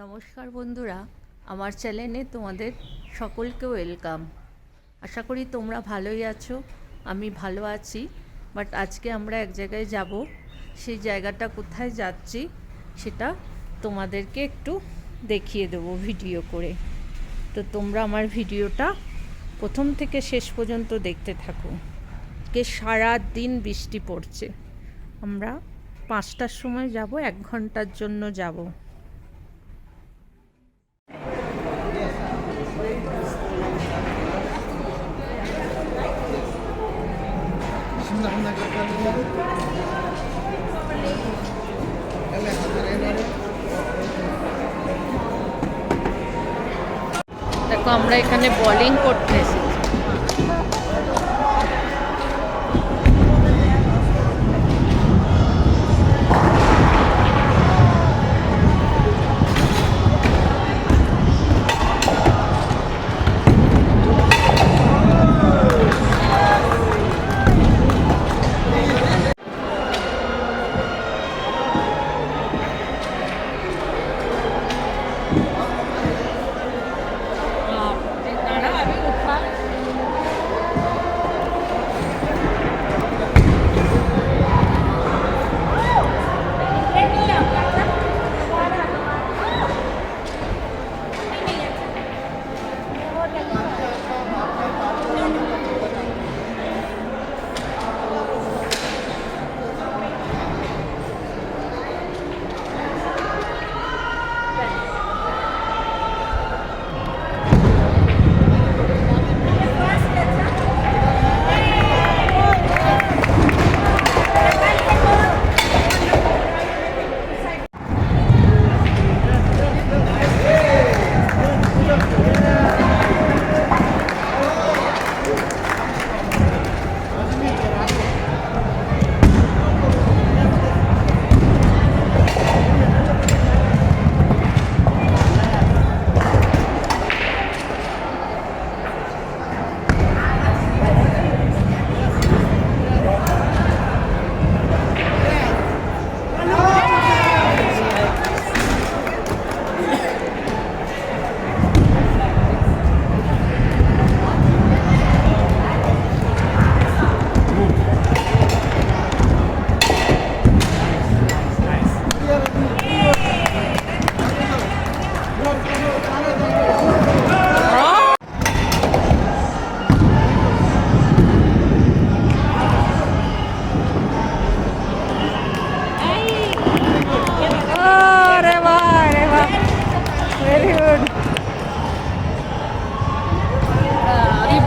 নমস্কার বন্ধুরা, আমার চ্যানেলে তোমাদের সকলকে ওয়েলকাম। আশা করি তোমরা ভালোই আছো, আমি ভালো আছি। বাট আজকে আমরা এক জায়গায় যাব, সেই জায়গাটা কোথায় যাচ্ছি সেটা তোমাদেরকে একটু দেখিয়ে দেবো ভিডিও করে। তো তোমরা আমার ভিডিওটা প্রথম থেকে শেষ পর্যন্ত দেখতে থাকো। সারা দিন বৃষ্টি পড়ছে। আমরা 5টার সময় যাব, 1 ঘন্টার জন্য যাব। দেখো আমরা এখানে বোলিং করতে এসেছি।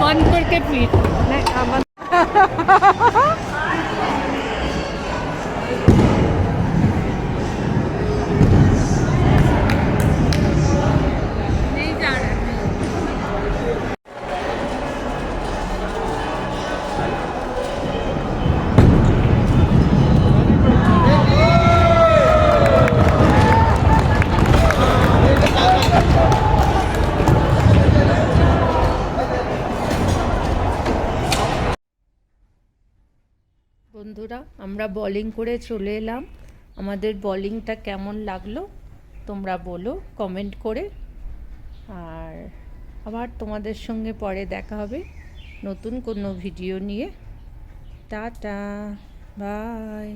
बंद करके पीट বন্ধুরা, আমরা বোলিং করে চলে এলাম। আমাদের বোলিংটা কেমন লাগলো তোমরা বলো কমেন্ট করে। আর আবার তোমাদের সঙ্গে পরে দেখা হবে নতুন কোনো ভিডিও নিয়ে। Tata, by.